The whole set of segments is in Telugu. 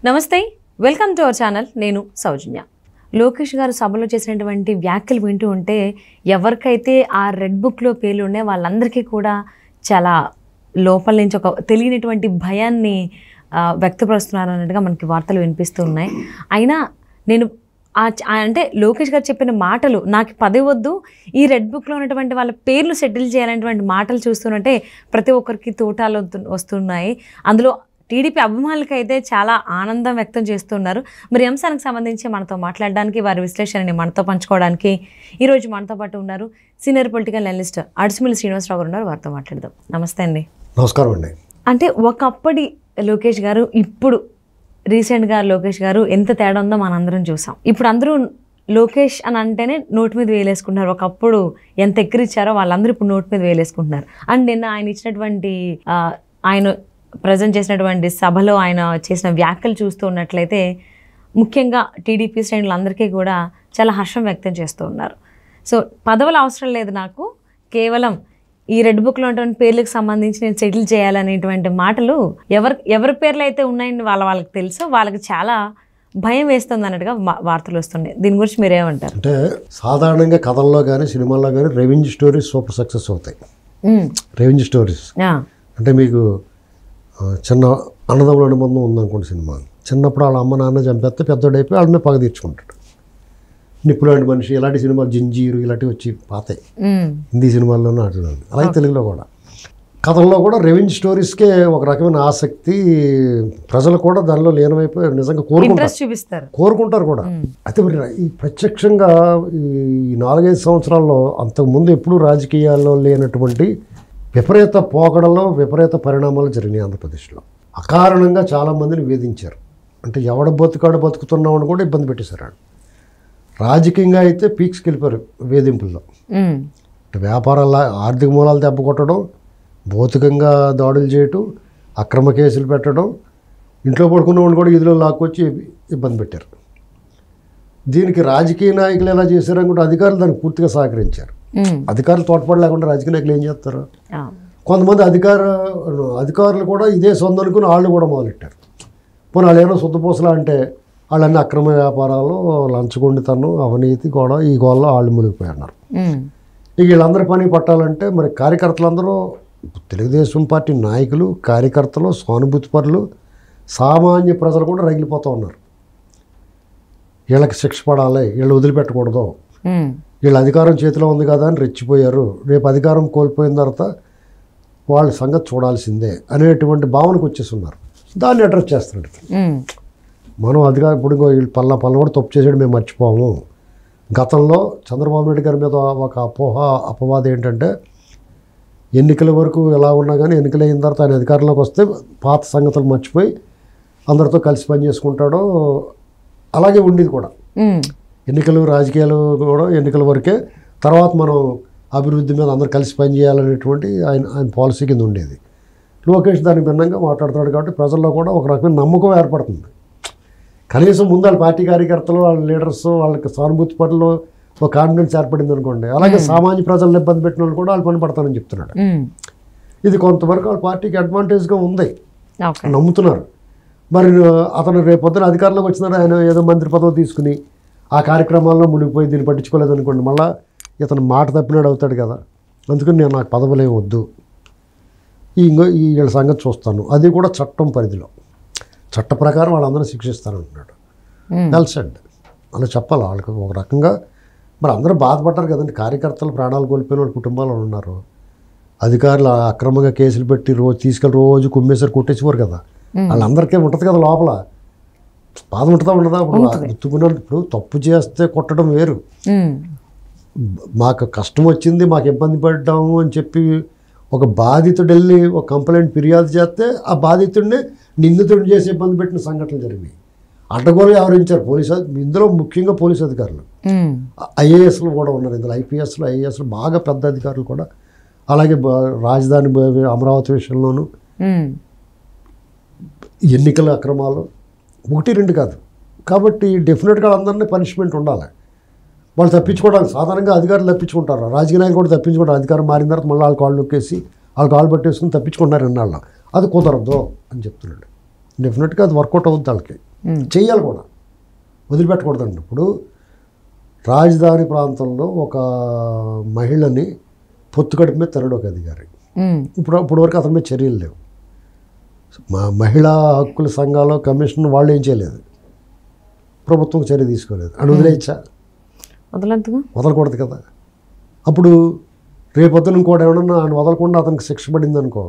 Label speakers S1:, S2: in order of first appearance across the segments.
S1: నమస్తే, వెల్కమ్ టు అవర్ ఛానల్. నేను సౌజన్య. లోకేష్ గారు సభలో చేసినటువంటి వ్యాఖ్యలు వింటూ ఉంటే ఎవరికైతే ఆ రెడ్ బుక్లో పేర్లు ఉన్నాయి వాళ్ళందరికీ కూడా చాలా లోపల నుంచి ఒక తెలియనటువంటి భయాన్ని వ్యక్తపరుస్తున్నారు అన్నట్టుగా మనకి వార్తలు వినిపిస్తూ ఉన్నాయి. అయినా నేను అంటే లోకేష్ గారు చెప్పిన మాటలు నాకు పదవి వద్దు, ఈ రెడ్ బుక్లో ఉన్నటువంటి వాళ్ళ పేర్లు సెటిల్ చేయాలనేటువంటి మాటలు చూస్తుంటే ప్రతి ఒక్కరికి తోటాలు వస్తున్నాయి. అందులో టీడీపీ అభిమానులకైతే చాలా ఆనందం వ్యక్తం చేస్తున్నారు. మరి అంశానికి సంబంధించి మనతో మాట్లాడడానికి, వారి విశ్లేషణని మనతో పంచుకోవడానికి ఈరోజు మనతో పాటు ఉన్నారు సీనియర్ పొలిటికల్ అనలిస్ట్ అడిసిమిల్లి శ్రీనివాసరావు గారు ఉన్నారు. వారితో మాట్లాడదాం. నమస్తే అండి.
S2: నమస్కారం అండి.
S1: అంటే ఒకప్పటి లోకేష్ గారు, ఇప్పుడు రీసెంట్గా లోకేష్ గారు ఎంత తేడా ఉందో మనందరం చూసాం. ఇప్పుడు అందరూ లోకేష్ అని అంటేనే నోటి మీద వేలేసుకుంటున్నారు. ఒకప్పుడు ఎంత ఎక్కిరిచ్చారో వాళ్ళందరూ ఇప్పుడు నోటి మీద వేలేసుకుంటున్నారు. అండ్ నిన్న ఆయన ఇచ్చినటువంటి ఆయన ప్రజెంట్ చేసినటువంటి సభలో ఆయన చేసిన వ్యాఖ్యలు చూస్తూ ఉన్నట్లయితే ముఖ్యంగా టీడీపీ శ్రేణులందరికీ కూడా చాలా హర్షం వ్యక్తం చేస్తూ ఉన్నారు. సో పదవులు అవసరం లేదు, నాకు కేవలం ఈ రెడ్ బుక్లో ఉన్నటువంటి పేర్లకు సంబంధించి నేను సెటిల్ చేయాలనేటువంటి మాటలు ఎవరి పేర్లు అయితే ఉన్నాయని వాళ్ళకి తెలుసో వాళ్ళకి చాలా భయం వేస్తుంది అన్నట్టుగా వార్తలు వస్తున్నాయి. దీని గురించి మీరేమంటారు?
S2: అంటే సాధారణంగా కథల్లో కానీ సినిమాల్లో కానీ రెవెన్యూ స్టోరీస్ సూపర్ సక్సెస్ అవుతాయి. రెవెన్యూ స్టోరీస్ అంటే మీకు చిన్న అన్నదమ్ముల అనుబంధం ఉందనుకోండి. సినిమా చిన్నప్పుడు వాళ్ళ అమ్మ నాన్న చంపేస్తే పెద్దోడైపోయి వాళ్ళ మీద పగ తీర్చుకుంటాడు. నిప్పులాంటి మనిషి, ఇలాంటి సినిమాలు జింజీరు ఇలాంటివి వచ్చి పాతాయి హిందీ సినిమాల్లోనూ ఆడుతున్నాను. అలాగే తెలుగులో కూడా కథల్లో కూడా రెవెన్యూ స్టోరీస్కే ఒక రకమైన ఆసక్తి, ప్రజలు కూడా దానిలో లీనమైపోయి నిజంగా కోరుకుంటారు కూడా. అయితే మరి ఈ ప్రత్యక్షంగా ఈ 4-5 సంవత్సరాల్లో అంతకుముందు ఎప్పుడూ రాజకీయాల్లో లేనటువంటి విపరీత పోకడలో విపరీత పరిణామాలు జరిగినాయి ఆంధ్రప్రదేశ్లో. అకారణంగా చాలామందిని వేధించారు. అంటే ఎవడ బతుకుతున్నామని కూడా ఇబ్బంది పెట్టేశారు. రాజకీయంగా అయితే పీక్స్కి వెళ్ళిపోయారు వేధింపుల్లో. అంటే వ్యాపారాల ఆర్థిక మూలాలు దెబ్బ కొట్టడం, భౌతికంగా దాడులు చేయటం, అక్రమ కేసులు పెట్టడం, ఇంట్లో పడుకున్నవాడిని కూడా ఇదిలో లాక్కొచ్చి ఇబ్బంది పెట్టారు. దీనికి రాజకీయ నాయకులు ఎలా చేశారని కూడా అధికారులు దానికి పూర్తిగా సహకరించారు. అధికారులు తోడ్పాటు లేకుండా రాజకీయ నాయకులు ఏం చేస్తారు? కొంతమంది అధికారులు కూడా ఇదే సొంత అనుకుని వాళ్ళు కూడా మొదలెట్టారు. పోనీ వాళ్ళు ఏమైనా శుద్ధపూసలా అంటే వాళ్ళన్నీ అక్రమ వ్యాపారాలు, లంచగొండితనం, అవినీతి కూడా ఈ గోల్లో వాళ్ళు మునిగిపోయినారు. ఇక వీళ్ళందరి పని పట్టాలంటే మరి కార్యకర్తలందరూ, తెలుగుదేశం పార్టీ నాయకులు, కార్యకర్తలు, సానుభూతి పరులు, సామాన్య ప్రజలు కూడా రగిలిపోతూ ఉన్నారు. వీళ్ళకి శిక్ష పడాలి, వీళ్ళు వదిలిపెట్టకూడదు, వీళ్ళ అధికారం చేతిలో ఉంది కదా అని రెచ్చిపోయారు, రేపు అధికారం కోల్పోయిన తర్వాత వాళ్ళ సంగతి చూడాల్సిందే అనేటువంటి భావనకు వచ్చేసి ఉన్నారు. దాన్ని అడ్రస్ చేస్తున్నాడు. మనం అధికారం ఇప్పుడు వీళ్ళు పల్ల కూడా తప్పు చేసాడు, మేము మర్చిపోము. గతంలో చంద్రబాబు నాయుడు గారి మీద ఒక అపవాదం ఏంటంటే ఎన్నికల వరకు ఎలా ఉన్నా కానీ ఎన్నికలైన తర్వాత ఆయన అధికారంలోకి వస్తే పాత సంగతులు మర్చిపోయి అందరితో కలిసి పనిచేసుకుంటాడో అలాగే ఉండేది కూడా. ఎన్నికలు రాజకీయాలు కూడా ఎన్నికల వరకే, తర్వాత మనం అభివృద్ధి మీద అందరూ కలిసి పనిచేయాలనేటువంటి ఆయన పాలసీ కింద ఉండేది. లోకేష్ దానికి భిన్నంగా మాట్లాడుతున్నాడు కాబట్టి ప్రజల్లో కూడా ఒక రకమైన నమ్మకం ఏర్పడుతుంది. కనీసం ముందు వాళ్ళ పార్టీ కార్యకర్తలు, వాళ్ళ లీడర్స్, వాళ్ళకి సానుభూతి పనులు ఒక కాన్ఫిడెన్స్ ఏర్పడింది అనుకోండి. అలాగే సామాన్య ప్రజలను ఇబ్బంది పెట్టిన వాళ్ళు కూడా వాళ్ళు పని పడతానని చెప్తున్నాడు. ఇది కొంతవరకు వాళ్ళ పార్టీకి అడ్వాంటేజ్గా ఉంది, నమ్ముతున్నారు. మరి అతను రేపొద్దున అధికారంలోకి వచ్చినారు, ఆయన ఏదో మంత్రి పదవి తీసుకుని ఆ కార్యక్రమాల్లో మునిగిపోయి దీన్ని పట్టించుకోలేదు అనుకోండి, మళ్ళీ ఇతను మాట తప్పినాడు అవుతాడు కదా. అందుకని నేను నాకు పదవులేం వద్దు, వీళ్ళ సంగతి చూస్తాను, అది కూడా చట్టం పరిధిలో, చట్ట ప్రకారం వాళ్ళందరూ శిక్షిస్తానంటున్నాడు. వెల్సెడ్ అలా చెప్పాలి వాళ్ళకి ఒక రకంగా. మరి అందరూ బాధపడ్డారు కదండి, కార్యకర్తలు ప్రాణాలు కోల్పోయిన వాళ్ళ కుటుంబాలు ఉన్నారు. అధికారులు అక్రమంగా కేసులు పెట్టి రోజు కుమ్మేసారి కొట్టేసేవారు కదా, వాళ్ళందరికీ ఉంటుంది కదా లోపల బాధ ఉండదా? ఇప్పుడు తప్పు చేస్తే కొట్టడం వేరు, మాకు కష్టం వచ్చింది, మాకు ఇబ్బంది పడ్డాము అని చెప్పి ఒక బాధితుడు వెళ్ళి ఒక కంప్లైంట్ ఫిర్యాదు చేస్తే ఆ బాధితుడిని నిందితుడిని చేసి ఇబ్బంది పెట్టిన సంఘటనలు జరిగినాయి. అడ్డగోలు వ్యవహరించారు పోలీసు, ఇందులో ముఖ్యంగా పోలీసు అధికారులు, ఐఏఎస్లు కూడా ఉన్నారు ఇందులో, ఐపీఎస్లు, ఐఏఎస్లు బాగా పెద్ద అధికారులు కూడా. అలాగే రాజధాని అమరావతి విషయంలోనూ ఎన్నికల అక్రమాలు 1-2 కాదు. కాబట్టి డెఫినెట్గా అందరినీ పనిష్మెంట్ ఉండాలి. వాళ్ళు తప్పించుకోవడానికి సాధారణంగా అధికారులు తప్పించుకుంటారు, రాజకీయ నాయకులు కూడా తప్పించుకుంటారు. అధికారం మారిన తర్వాత మళ్ళీ వాళ్ళ కాళ్ళు నొక్కేసి వాళ్ళ కాళ్ళు పట్టేసుకుని తప్పించుకుంటారు ఎన్నాళ్ళు. అది కుదరదు అని చెప్తున్నాడు. డెఫినెట్గా అది వర్కౌట్ అవుతుంది వాళ్ళకి. చెయ్యాలి కూడా, వదిలిపెట్టకూడదండి. ఇప్పుడు రాజధాని ప్రాంతంలో ఒక మహిళని పొత్తుకడుపు మీద తనడు ఒక అధికారి. ఇప్పుడు వరకు అతని మీద చర్యలు లేవు. మహిళా హక్కుల సంఘాలు కమిషన్ వాళ్ళు ఏం చేయలేదు, ప్రభుత్వం చర్య తీసుకోలేదు. అని వదిలేయచ్చా? వదలకూడదు కదా. అప్పుడు రేపొద్దున ఇంకోటి ఏమన్నా ఆయన వదలకుండా అతనికి శిక్ష పడింది అనుకో,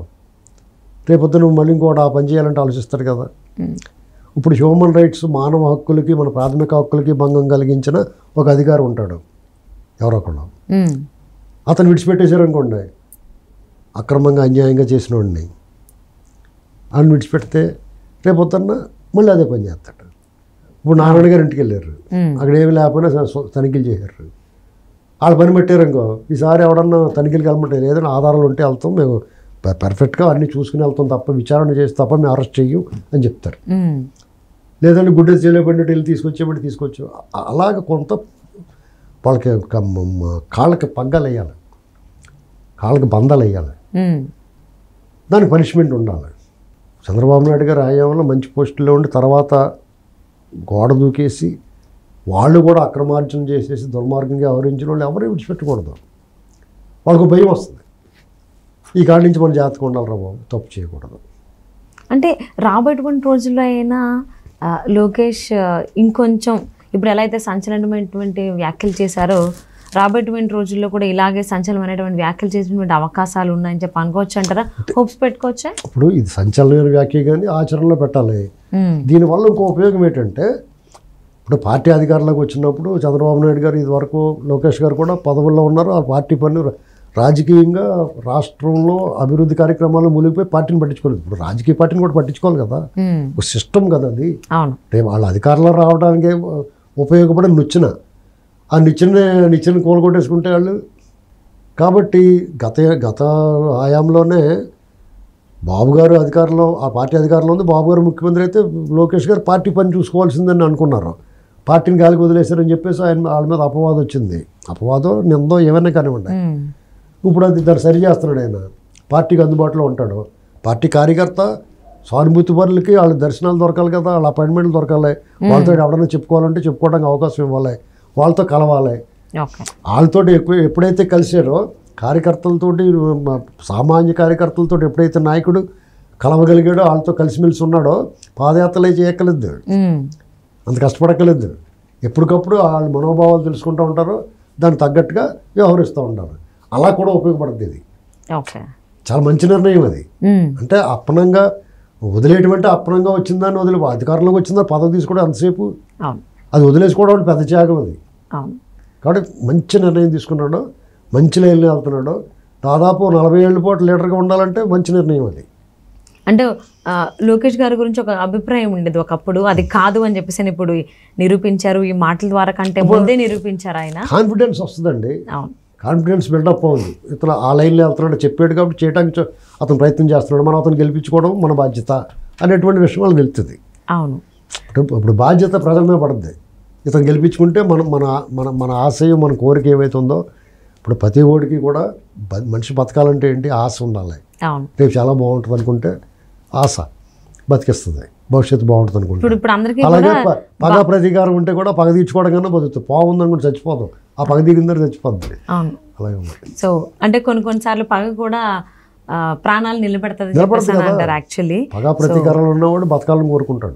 S2: రేపొద్దున మళ్ళీ ఇంకోటి ఆ పని చేయాలంటే ఆలోచిస్తాడు కదా. ఇప్పుడు హ్యూమన్ రైట్స్, మానవ హక్కులకి, మన ప్రాథమిక హక్కులకి భంగం కలిగించిన ఒక అధికారి ఉంటాడు ఎవరో ఒకళ్ళు, అతను విడిచిపెట్టేశారు అనుకోండి, అక్రమంగా అన్యాయంగా చేసిన వాడిని ఆయన విడిచిపెడితే రేపొద్దున్న మళ్ళీ అదే పని చేస్తాడు. ఇప్పుడు నారాయణ గారు ఇంటికి వెళ్ళారు, అక్కడ ఏమి లేకపోయినా తనిఖీలు చేశారు, వాళ్ళ పని పెట్టారు అనుకో, ఈసారి ఎవడన్నా తనిఖీలకు వెళ్ళమంటే ఏదైనా ఆధారాలు ఉంటే వెళ్తాం, మేము పర్ఫెక్ట్గా అన్నీ చూసుకుని వెళ్తాం తప్ప, విచారణ చేసి తప్ప మేము అరెస్ట్ చెయ్యం అని చెప్తారు. లేదంటే గుడ్డ చేయలేబడినట్టు వెళ్ళి తీసుకొచ్చేబట్టి తీసుకొచ్చు. అలాగ కొంత వాళ్ళకి కాళ్ళకి పగ్గాలు వేయాలి, కాళ్ళకి బంధాలు వేయాలి, దానికి పనిష్మెంట్ ఉండాలి. చంద్రబాబు నాయుడు గారు హయాంలో మంచి పోస్టుల్లో ఉండి తర్వాత గోడ దూకేసి వాళ్ళు కూడా అక్రమార్జన చేసేసి దుర్మార్గంగా వ్యవహరించిన వాళ్ళు ఎవరు విడిచిపెట్టకూడదు. వాళ్ళకు భయం వస్తుంది, ఈ కాడి నుంచి మన జాతకం ఉండాలి రా బాబు, తప్పు చేయకూడదు.
S1: అంటే రాబోయేటువంటి రోజుల్లో అయినా లోకేష్ ఇంకొంచెం ఇప్పుడు ఎలా అయితే సంచలనమైనటువంటి వ్యాఖ్యలు చేశారో, రాబోయేటువంటి రోజుల్లో కూడా ఇలాగే సంచలనమైనటువంటి వ్యాఖ్యలు చేసినటువంటి అవకాశాలు ఉన్నాయని చెప్పి అనుకోవచ్చు అంటారా? హోప్స్ పెట్టుకోవచ్చా?
S2: ఇప్పుడు ఇది సంచలనమైన వ్యాఖ్య కానీ ఆచరణలో పెట్టాలి. దీనివల్ల ఇంకో ఉపయోగం ఏంటంటే, ఇప్పుడు పార్టీ అధికారంలోకి వచ్చినప్పుడు చంద్రబాబు నాయుడు గారు ఇదివరకు లోకేష్ గారు కూడా పదవుల్లో ఉన్నారు. ఆ పార్టీ పని రాజకీయంగా రాష్ట్రంలో అభివృద్ధి కార్యక్రమాలు మునిగిపోయి పార్టీని పట్టించుకోలేదు. ఇప్పుడు రాజకీయ పార్టీని కూడా పట్టించుకోవాలి కదా, ఒక సిస్టమ్ కదా అది. రేపు వాళ్ళ అధికారంలో రావడానికి ఉపయోగపడే ఆ నిచ్చెన కూలగొట్టేసుకుంటే వాళ్ళు. కాబట్టి గత హయాంలోనే బాబు గారు అధికారంలో, ఆ పార్టీ అధికారంలో ఉంది, బాబు గారు ముఖ్యమంత్రి అయితే లోకేష్ గారు పార్టీ పని చూసుకోవాల్సిందని అనుకున్నారు. పార్టీని గాలికి వదిలేశారని చెప్పేసి వాళ్ళ మీద అపవాదం వచ్చింది. అపవాదం నిందో ఏమైనా కానివ్వండి. ఇప్పుడు అది దాన్ని సరి చేస్తున్నాడు ఆయన, పార్టీకి అందుబాటులో ఉంటాడు. పార్టీ కార్యకర్త సానుభూతి పరులకి వాళ్ళ దర్శనాలు దొరకాలి కదా, వాళ్ళ అపాయింట్మెంట్లు దొరకాలి, వాళ్ళతో ఎవడన్నా చెప్పుకోవాలంటే చెప్పుకోవడానికి అవకాశం ఇవ్వాలి, వాళ్ళతో కలవాలి. వాళ్ళతో ఎప్పుడైతే కలిసారో కార్యకర్తలతోటి, సామాన్య కార్యకర్తలతో ఎప్పుడైతే నాయకుడు కలవగలిగాడో, వాళ్ళతో కలిసిమెలిసి ఉన్నాడో, పాదయాత్రలే చేయక్కలేదు, అంత కష్టపడక్కలేదు. ఎప్పటికప్పుడు వాళ్ళ మనోభావాలు తెలుసుకుంటూ ఉంటారు, దానికి తగ్గట్టుగా వ్యవహరిస్తూ ఉంటారు. అలా కూడా ఉపయోగపడుతుంది ఇది. చాలా మంచి నిర్ణయం అది. అంటే అప్పనంగా వదిలేయటమంటే అప్పనంగా వచ్చిందని వదిలి అధికారంలోకి వచ్చిందని పదవి తీసుకోవడం అంతసేపు అది వదిలేసుకోవడం పెద్ద త్యాగం అది. కాబట్టి మంచి నిర్ణయం తీసుకున్నాడు, మంచి లైన్లో వెళ్తున్నాడు. దాదాపు 40 ఏళ్ళ పాటు లీడర్గా ఉండాలంటే మంచి నిర్ణయం అది.
S1: అంటే లోకేష్ గారి గురించి ఒక అభిప్రాయం ఉండేది ఒకప్పుడు, అది కాదు అని చెప్పేసి ఇప్పుడు నిరూపించారు. ఈ మాటల ద్వారా కంటే ముందే నిరూపించారు ఆయన.
S2: కాన్ఫిడెన్స్ వస్తుందండి, కాన్ఫిడెన్స్ బిల్డప్ అవుతుంది. ఇతను ఆ లైన్లో వెళ్తున్నాడు, చెప్పాడు కాబట్టి చేయడానికి అతను ప్రయత్నం చేస్తున్నాడు, మనం అతను గెలిపించుకోవడం మన బాధ్యత అనేటువంటి విషయం వాళ్ళకి తెలుస్తుంది.
S1: అవును,
S2: ఇప్పుడు బాధ్యత ప్రజల మీద పడుతుంది. ఇతను గెలిపించుకుంటే మన ఆశయం, మన కోరిక ఏమైతే ఉందో, ఇప్పుడు ప్రతి ఓడికి కూడా మనిషి బతకాలంటే ఏంటి, ఆశ ఉండాలి. రేపు చాలా బాగుంటుంది అనుకుంటే ఆశ బతికిస్తుంది, భవిష్యత్తు బాగుంటుంది అనుకుంటే. అలాగే పగ ప్రతీకారం ఉంటే కూడా పగ తీర్చుకోవడం కన్నా బతుకుతుంది. పోగుంది అనుకుంటే చచ్చిపోతాం, ఆ పగ తీరిందని చచ్చిపోతుంది. అలాగే ఉంది.
S1: సో అంటే కొన్నిసార్లు పగ కూడా ప్రాణాలు నిలబెడుతుంది.
S2: పగ ప్రతీకారంలో ఉన్నవాడు బతకాలని కోరుకుంటాడు.